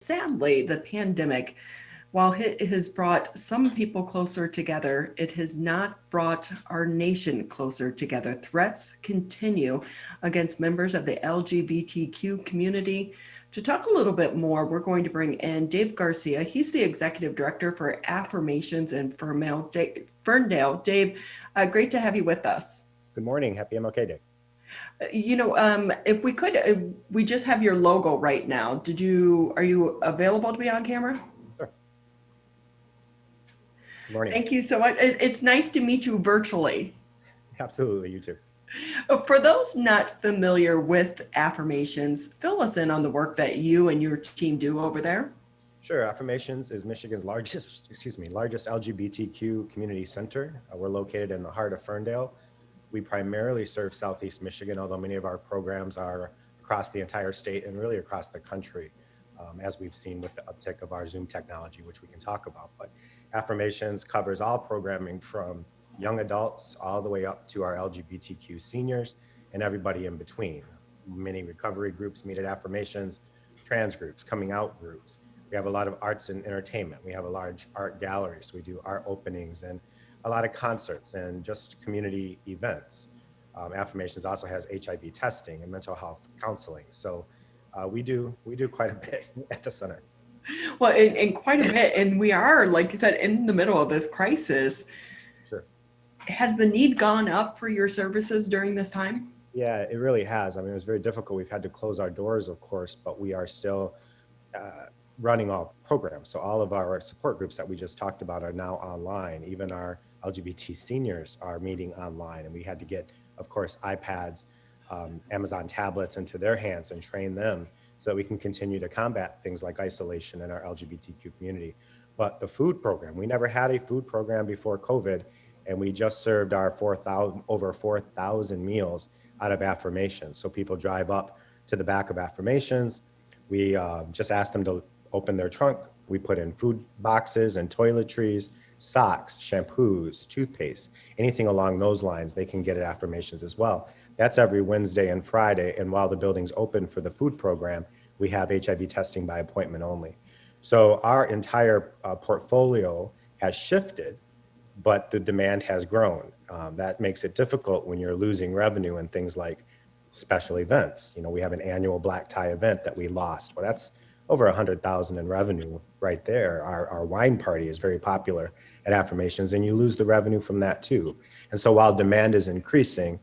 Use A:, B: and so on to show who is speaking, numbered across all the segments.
A: Sadly, the pandemic, while it has brought some people closer together, it has not brought our nation closer together. Threats continue against members of the LGBTQ community. To talk a little bit more, we're going to bring in Dave Garcia. He's the Executive Director for Affirmations and Ferndale. Dave, great to have you with us.
B: Good morning. Happy MLK Day.
A: If we could, we just have your logo right now. Are you available to be on camera?
B: Sure. Good morning.
A: Thank you so much. It's nice to meet you virtually.
B: Absolutely. You too.
A: For those not familiar with Affirmations, fill us in on the work that you and your team do over there.
B: Sure. Affirmations is Michigan's largest LGBTQ community center. We're located in the heart of Ferndale. We primarily serve Southeast Michigan, although many of our programs are across the entire state and really across the country, as we've seen with the uptick of our Zoom technology, which we can talk about. But Affirmations covers all programming from young adults all the way up to our LGBTQ seniors and everybody in between. Many recovery groups meet at Affirmations, trans groups, coming out groups. We have a lot of arts and entertainment. We have a large art gallery, so we do art openings and a lot of concerts and just community events. Affirmations also has HIV testing and mental health counseling. So we do quite a bit at the center.
A: Well, and quite a bit. And we are, like you said, in the middle of this crisis.
B: Sure.
A: Has the need gone up for your services during this time?
B: Yeah, it really has. I mean, it was very difficult. We've had to close our doors, of course, but we are still running all programs. So all of our support groups that we just talked about are now online. Even our LGBT seniors are meeting online, and we had to get, of course, iPads, Amazon tablets into their hands and train them so that we can continue to combat things like isolation in our LGBTQ community. But the food program, we never had a food program before COVID, and we just served our over 4,000 meals out of Affirmations. So people drive up to the back of Affirmations. We just ask them to open their trunk. We put in food boxes and toiletries, socks, shampoos, toothpaste, anything along those lines, they can get at Affirmations as well. That's every Wednesday and Friday. And while the building's open for the food program, we have HIV testing by appointment only. So our entire portfolio has shifted, but the demand has grown. That makes it difficult when you're losing revenue and things like special events. You know, we have an annual black tie event that we lost. Well, that's over 100,000 in revenue right there. Our wine party is very popular at Affirmations, and you lose the revenue from that too. And so while demand is increasing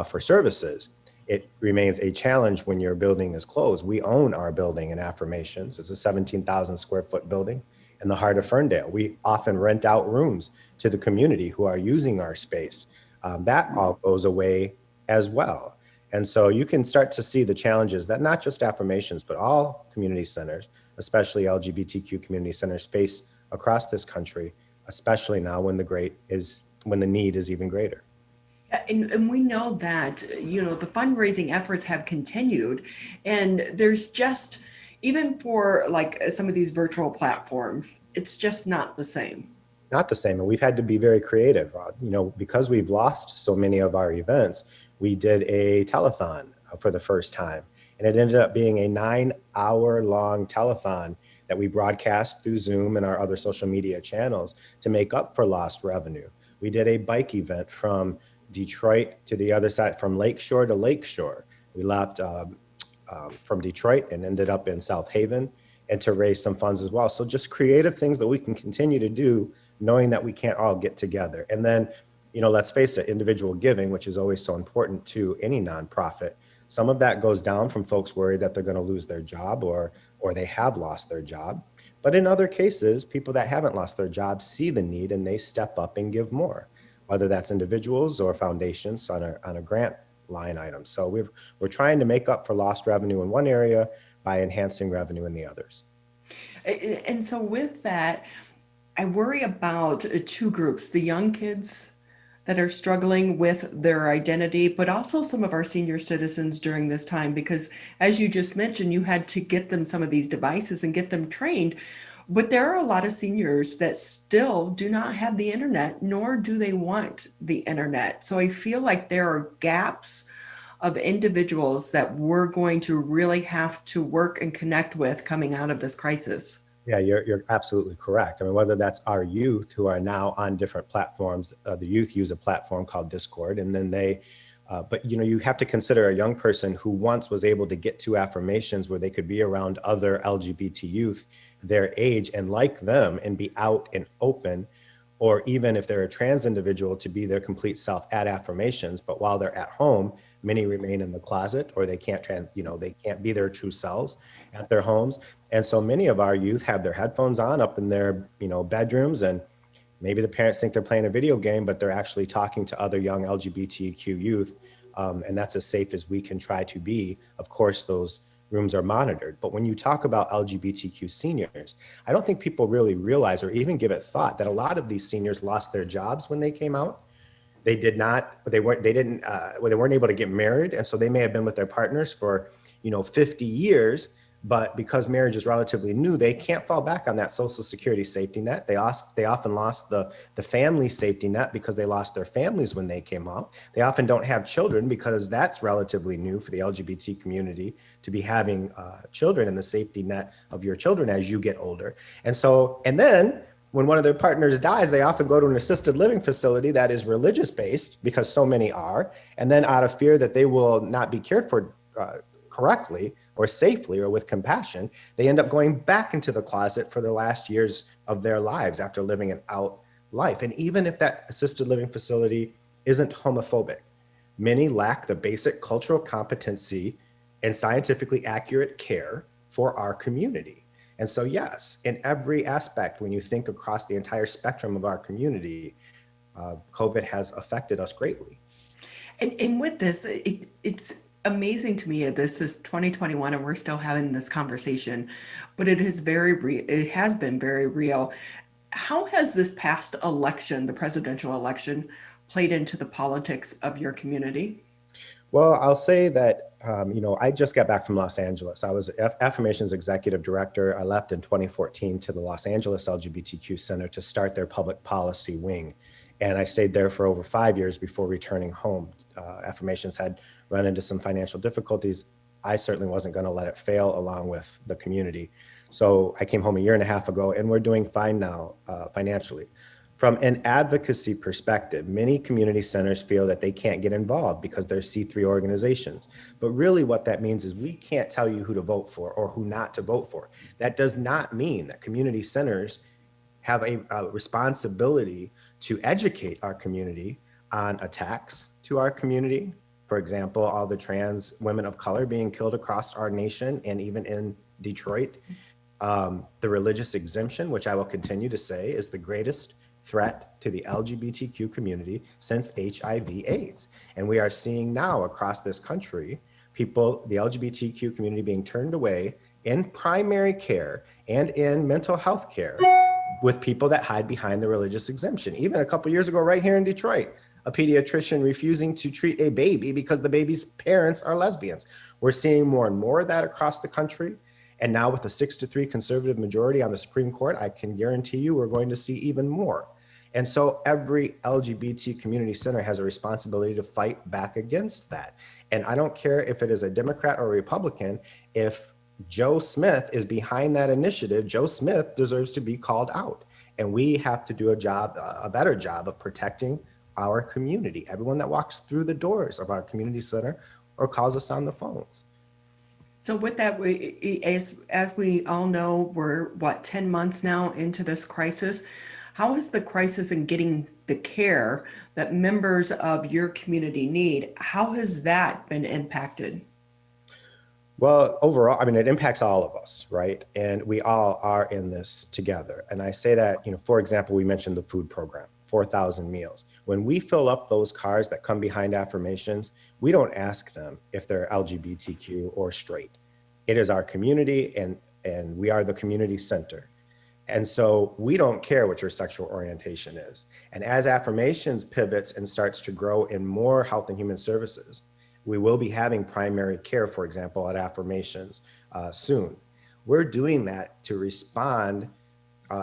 B: for services, it remains a challenge when your building is closed. We own our building in Affirmations. It's a 17,000 square foot building in the heart of Ferndale. We often rent out rooms to the community who are using our space. That all goes away as well. And so you can start to see the challenges that not just Affirmations, but all community centers, especially LGBTQ community centers, face across this country, especially now when the need is even greater.
A: And we know that, you know, the fundraising efforts have continued, and there's just, even for like some of these virtual platforms, it's just not the same.
B: It's not the same. And we've had to be very creative, you know, because we've lost so many of our events. We did a telethon for the first time, and it ended up being a 9-hour-long telethon that we broadcast through Zoom and our other social media channels to make up for lost revenue. We did a bike event from Detroit to the other side, from Lakeshore to Lakeshore. We left from Detroit and ended up in South Haven, and to raise some funds as well. So just creative things that we can continue to do, knowing that we can't all get together. And then, you know, let's face it, individual giving, which is always so important to any nonprofit, some of that goes down from folks worried that they're going to lose their job or they have lost their job. But in other cases, people that haven't lost their job see the need and they step up and give more, whether that's individuals or foundations on a grant line item. So we're trying to make up for lost revenue in one area by enhancing revenue in the others.
A: And so with that, I worry about two groups, the young kids that are struggling with their identity, but also some of our senior citizens during this time, because as you just mentioned, you had to get them some of these devices and get them trained. But there are a lot of seniors that still do not have the internet, nor do they want the internet. So I feel like there are gaps of individuals that we're going to really have to work and connect with coming out of this crisis.
B: Yeah, you're absolutely correct. I mean, whether that's our youth who are now on different platforms, the youth use a platform called Discord, and then but you have to consider a young person who once was able to get to affirmations where they could be around other LGBT youth their age and like them and be out and open, or even if they're a trans individual, to be their complete self at affirmations. But while they're at home, many remain in the closet, or they can't they can't be their true selves at their homes. And so many of our youth have their headphones on up in their, bedrooms, and maybe the parents think they're playing a video game, but they're actually talking to other young LGBTQ youth. And that's as safe as we can try to be. Of course, those rooms are monitored. But when you talk about LGBTQ seniors, I don't think people really realize or even give it thought that a lot of these seniors lost their jobs when they came out. They weren't able to get married. And so they may have been with their partners for, 50 years, but because marriage is relatively new, they can't fall back on that Social Security safety net. They often lost the family safety net because they lost their families when they came out. They often don't have children because that's relatively new for the LGBT community to be having children and the safety net of your children as you get older. And then when one of their partners dies, they often go to an assisted living facility that is religious based, because so many are. And then out of fear that they will not be cared for correctly or safely or with compassion, they end up going back into the closet for the last years of their lives after living an out life. And even if that assisted living facility isn't homophobic, many lack the basic cultural competency and scientifically accurate care for our community. And so, yes, in every aspect, when you think across the entire spectrum of our community, COVID has affected us greatly.
A: And with this, it's amazing to me. This is 2021 and we're still having this conversation, but it has been very real. How has this past election, the presidential election, played into the politics of your community?
B: Well, I'll say that, I just got back from Los Angeles. I was Affirmations Executive Director. I left in 2014 to the Los Angeles LGBTQ Center to start their public policy wing. And I stayed there for over 5 years before returning home. Affirmations had run into some financial difficulties. I certainly wasn't going to let it fail along with the community. So I came home a year and a half ago, and we're doing fine now financially. From an advocacy perspective, many community centers feel that they can't get involved because they're C3 organizations. But really what that means is we can't tell you who to vote for or who not to vote for. That does not mean that community centers have a responsibility to educate our community on attacks to our community. For example, all the trans women of color being killed across our nation and even in Detroit. The religious exemption, which I will continue to say is the greatest threat to the LGBTQ community since HIV/AIDS. And we are seeing now across this country, the LGBTQ community being turned away in primary care and in mental health care with people that hide behind the religious exemption. Even a couple years ago, right here in Detroit, a pediatrician refusing to treat a baby because the baby's parents are lesbians. We're seeing more and more of that across the country. And now with a 6-3 conservative majority on the Supreme Court, I can guarantee you we're going to see even more. And so every LGBT community center has a responsibility to fight back against that. And I don't care if it is a Democrat or a Republican, if Joe Smith is behind that initiative, Joe Smith deserves to be called out. And we have to do a better job of protecting our community, everyone that walks through the doors of our community center or calls us on the phones.
A: So with that, as we all know, we're 10 months now into this crisis. How has the crisis in getting the care that members of your community need, how has that been impacted?
B: Well, overall, I mean, it impacts all of us, right? And we all are in this together. And I say that, for example, we mentioned the food program, 4,000 meals. When we fill up those cars that come behind Affirmations, we don't ask them if they're LGBTQ or straight. It is our community, and we are the community center. And so we don't care what your sexual orientation is. And as Affirmations pivots and starts to grow in more health and human services, we will be having primary care, for example, at Affirmations soon. We're doing that to respond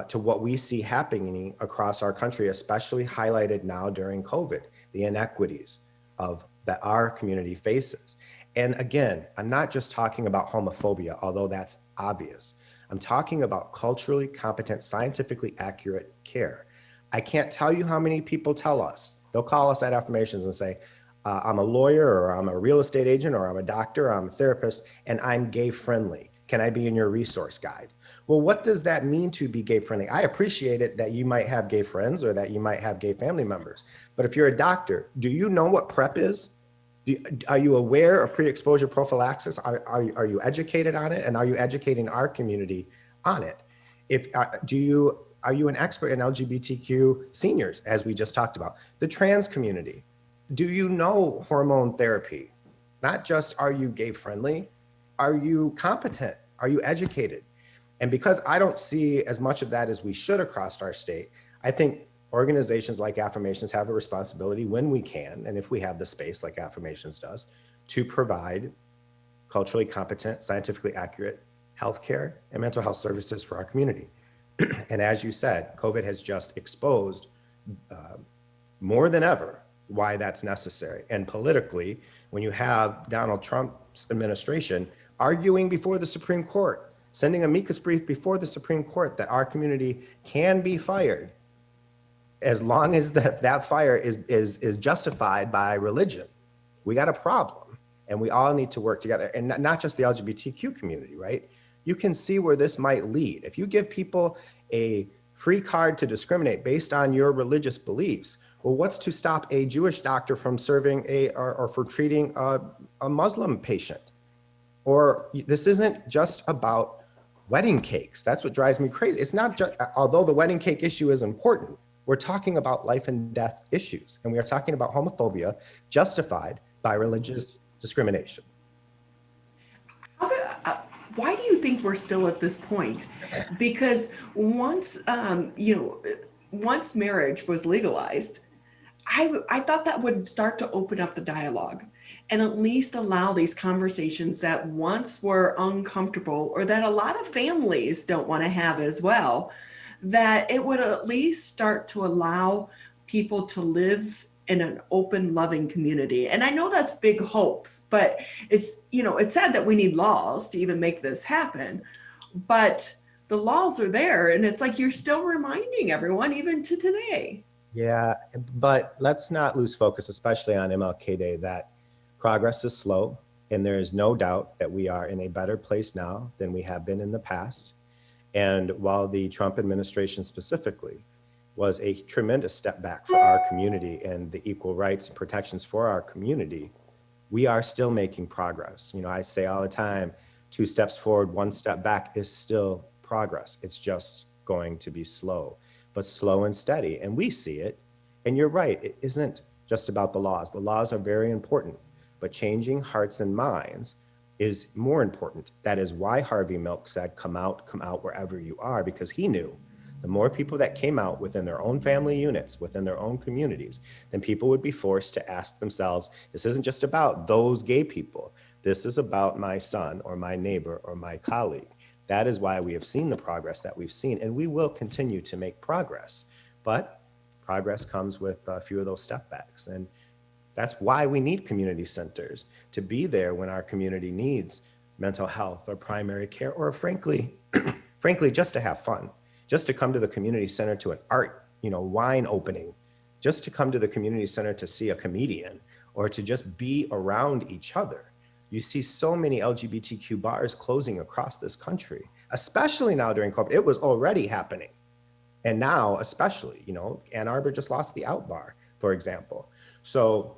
B: to what we see happening across our country, especially highlighted now during COVID, the inequities of that our community faces. And again, I'm not just talking about homophobia, although that's obvious. I'm talking about culturally competent, scientifically accurate care. I can't tell you how many people tell us, they'll call us at Affirmations and say, I'm a lawyer, or I'm a real estate agent, or I'm a doctor, or I'm a therapist, and I'm gay friendly. Can I be in your resource guide? Well, what does that mean to be gay friendly? I appreciate it that you might have gay friends or that you might have gay family members. But if you're a doctor, do you know what PrEP is? Are you aware of pre-exposure prophylaxis? Are you educated on it? And are you educating our community on it? Are you an expert in LGBTQ seniors, as we just talked about? The trans community, do you know hormone therapy? Not just are you gay friendly, are you competent? Are you educated? And because I don't see as much of that as we should across our state, I think organizations like Affirmations have a responsibility when we can, and if we have the space like Affirmations does, to provide culturally competent, scientifically accurate healthcare and mental health services for our community. And as you said, COVID has just exposed more than ever why that's necessary. And politically, when you have Donald Trump's administration arguing before the Supreme Court, sending an amicus brief before the Supreme Court that our community can be fired as long as that fire is justified by religion, we got a problem. And we all need to work together. And not just the LGBTQ community, right? You can see where this might lead. If you give people a free card to discriminate based on your religious beliefs, well, what's to stop a Jewish doctor from serving or for treating a Muslim patient? Or this isn't just about wedding cakes. That's what drives me crazy. It's not just, although the wedding cake issue is important, we're talking about life and death issues. And we are talking about homophobia justified by religious discrimination.
A: Why do you think we're still at this point? Because once, once marriage was legalized, I thought that would start to open up the dialogue and at least allow these conversations that once were uncomfortable or that a lot of families don't want to have as well, that it would at least start to allow people to live in an open, loving community. And I know that's big hopes, but it's sad that we need laws to even make this happen. But the laws are there, and it's like you're still reminding everyone, even to today.
B: Yeah, but let's not lose focus, especially on MLK Day, that progress is slow, and there is no doubt that we are in a better place now than we have been in the past. And while the Trump administration specifically was a tremendous step back for our community and the equal rights and protections for our community, we are still making progress. I say all the time, 2 steps forward, 1 step back is still progress. It's just going to be slow, but slow and steady. And we see it. And you're right, it isn't just about the laws. The laws are very important, but changing hearts and minds is more important. That is why Harvey Milk said, come out wherever you are, because he knew the more people that came out within their own family units, within their own communities, then people would be forced to ask themselves, this isn't just about those gay people. This is about my son or my neighbor or my colleague. That is why we have seen the progress that we've seen, and we will continue to make progress. But progress comes with a few of those step backs. And that's why we need community centers, to be there when our community needs mental health or primary care, or frankly, just to have fun. Just to come to the community center to an art, wine opening, just to come to the community center to see a comedian, or to just be around each other. You see so many LGBTQ bars closing across this country, especially now during COVID. It was already happening. And now, especially, Ann Arbor just lost the Out Bar, for example. So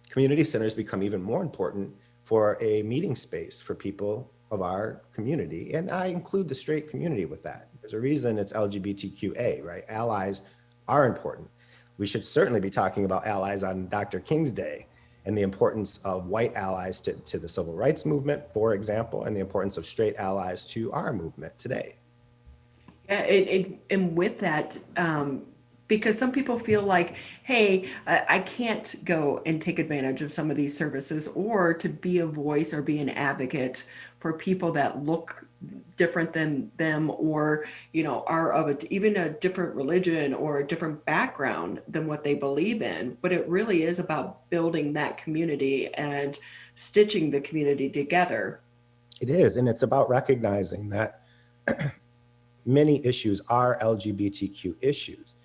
B: community centers become even more important for a meeting space for people of our community. And I include the straight community with that. There's a reason it's LGBTQA, right? Allies are important. We should certainly be talking about allies on Dr. King's Day and the importance of white allies to the civil rights movement, for example, and the importance of straight allies to our movement today.
A: Yeah, and with that, because some people feel like, hey, I can't go and take advantage of some of these services or to be a voice or be an advocate for people that look different than them, or are of even a different religion or a different background than what they believe in. But it really is about building that community and stitching the community together.
B: It is, and it's about recognizing that many issues are LGBTQ issues.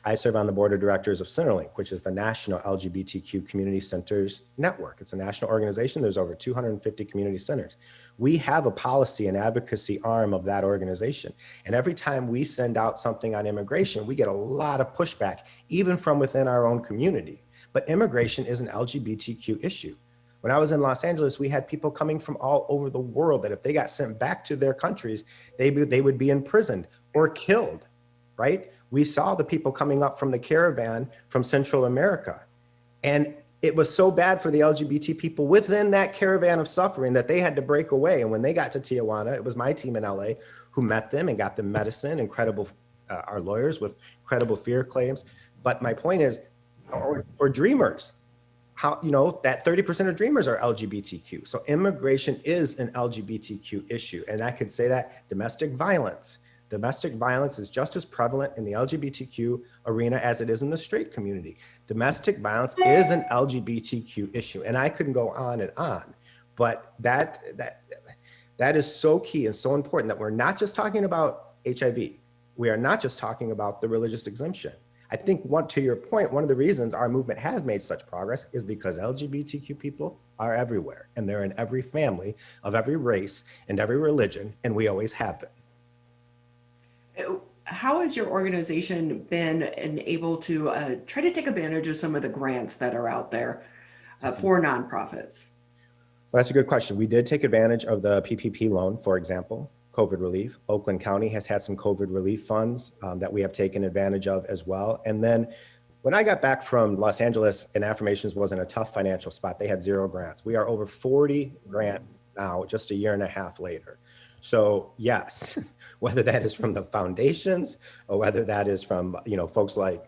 B: I serve on the board of directors of Centerlink, which is the National LGBTQ Community Centers Network. It's a national organization. There's over 250 community centers. We have a policy and advocacy arm of that organization. And every time we send out something on immigration, we get a lot of pushback, even from within our own community. But immigration is an LGBTQ issue. When I was in Los Angeles, we had people coming from all over the world that if they got sent back to their countries, they would be imprisoned or killed, right? We saw the people coming up from the caravan from Central America. And it was so bad for the LGBT people within that caravan of suffering that they had to break away. And when they got to Tijuana, it was my team in LA who met them and got them medicine and our lawyers with credible fear claims. But my point is, or dreamers, how, that 30% of dreamers are LGBTQ. So immigration is an LGBTQ issue. And I could say that domestic violence is just as prevalent in the LGBTQ arena as it is in the straight community. Domestic violence is an LGBTQ issue. And I couldn't go on and on, but that is so key and so important that we're not just talking about HIV. We are not just talking about the religious exemption. I think to your point, one of the reasons our movement has made such progress is because LGBTQ people are everywhere, and they're in every family of every race and every religion, and we always have been.
A: How has your organization been able to try to take advantage of some of the grants that are out there for nonprofits?
B: Well, that's a good question. We did take advantage of the PPP loan, for example, COVID relief. Oakland County has had some COVID relief funds that we have taken advantage of as well. And then when I got back from Los Angeles and Affirmations was in a tough financial spot, they had 0 grants. We are over 40 grants now, just a year and a half later. So yes, whether that is from the foundations or whether that is from folks like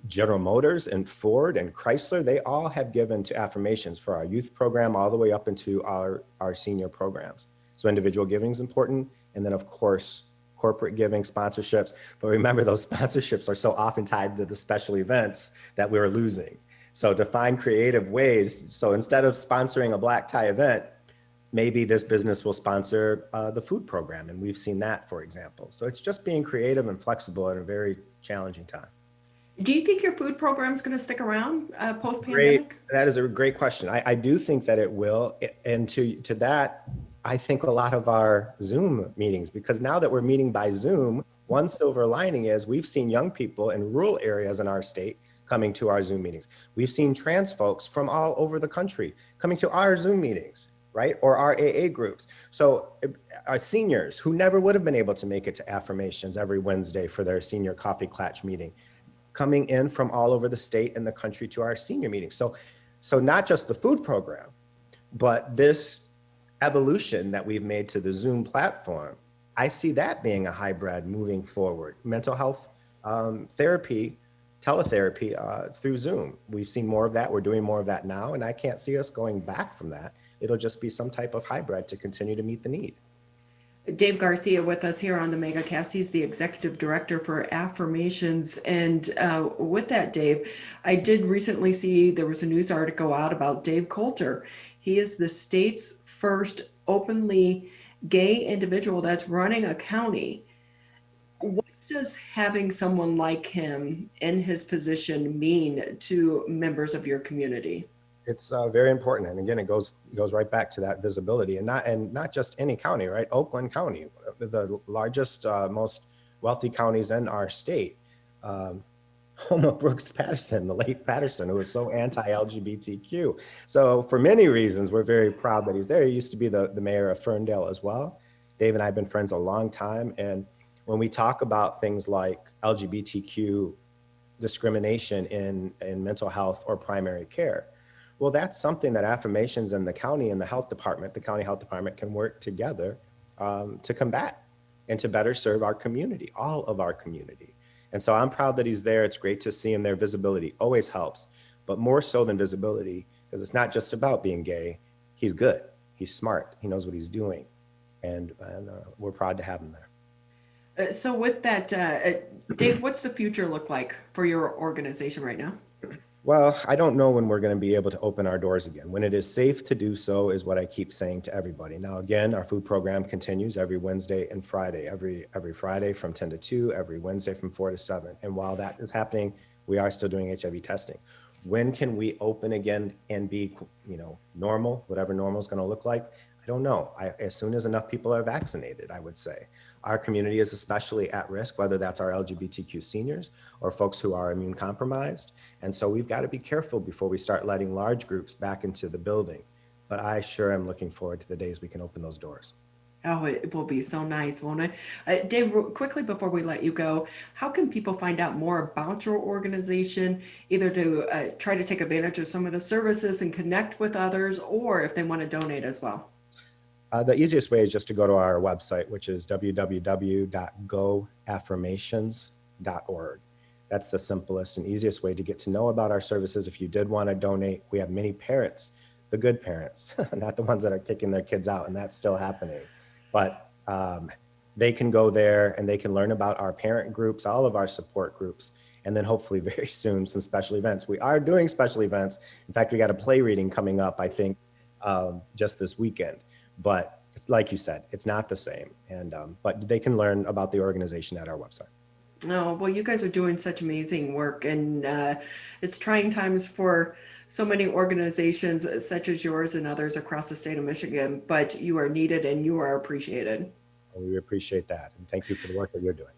B: General Motors and Ford and Chrysler, they all have given to Affirmations for our youth program all the way up into our senior programs. So individual giving is important. And then of course, corporate giving, sponsorships. But remember, those sponsorships are so often tied to the special events that we're losing. So to find creative ways. So instead of sponsoring a black tie event, maybe this business will sponsor the food program. And we've seen that, for example. So it's just being creative and flexible at a very challenging time.
A: Do you think your food program is going to stick around post-pandemic?
B: That is a great question. I do think that it will. And to that, I think a lot of our Zoom meetings, because now that we're meeting by Zoom, one silver lining is we've seen young people in rural areas in our state coming to our Zoom meetings. We've seen trans folks from all over the country coming to our Zoom meetings, right? Or our AA groups. So our seniors who never would have been able to make it to Affirmations every Wednesday for their senior coffee klatch meeting, coming in from all over the state and the country to our senior meetings. So not just the food program, but this evolution that we've made to the Zoom platform, I see that being a hybrid moving forward. Mental health therapy, teletherapy through Zoom. We've seen more of that. We're doing more of that now, and I can't see us going back from that. It'll just be some type of hybrid to continue to meet the need.
A: Dave Garcia with us here on the MegaCast. He's the executive director for Affirmations. And with that, Dave, I did recently see there was a news article out about Dave Coulter. He is the state's first openly gay individual that's running a county. What does having someone like him in his position mean to members of your community?
B: It's very important, and again, it goes right back to that visibility, and not just any county, right? Oakland County, the largest, most wealthy counties in our state. Home of Brooks Patterson, the late Patterson, who was so anti-LGBTQ. So for many reasons, we're very proud that he's there. He used to be the mayor of Ferndale as well. Dave and I have been friends a long time, and when we talk about things like LGBTQ discrimination in mental health or primary care, well, that's something that Affirmations and the county and the county health department can work together to combat and to better serve our community, all of our community. And so I'm proud that he's there. It's great to see him there. Visibility always helps, but more so than visibility, because it's not just about being gay, he's good. He's smart. He knows what he's doing. And we're proud to have him there.
A: So with that, Dave, what's the future look like for your organization right now?
B: Well, I don't know when we're going to be able to open our doors again. When it is safe to do so is what I keep saying to everybody. Now, again, our food program continues every Wednesday and Friday, every Friday from 10 to 2, every Wednesday from 4 to 7. And while that is happening, we are still doing HIV testing. When can we open again and be, normal, whatever normal is going to look like? I don't know. As soon as enough people are vaccinated, I would say. Our community is especially at risk, whether that's our LGBTQ seniors or folks who are immune compromised. And so we've got to be careful before we start letting large groups back into the building. But I sure am looking forward to the days we can open those doors.
A: Oh, it will be so nice, won't it? Dave, quickly before we let you go, how can people find out more about your organization, either to try to take advantage of some of the services and connect with others, or if they want to donate as well?
B: The easiest way is just to go to our website, which is www.goaffirmations.org. That's the simplest and easiest way to get to know about our services. If you did want to donate, we have many parents, the good parents, not the ones that are kicking their kids out, and that's still happening. But they can go there and they can learn about our parent groups, all of our support groups, and then hopefully very soon some special events. We are doing special events. In fact, we got a play reading coming up, I think, just this weekend. But like you said, it's not the same. And but they can learn about the organization at our website.
A: Oh, well, you guys are doing such amazing work, and it's trying times for so many organizations such as yours and others across the state of Michigan, but you are needed and you are appreciated.
B: We appreciate that. And thank you for the work that you're doing.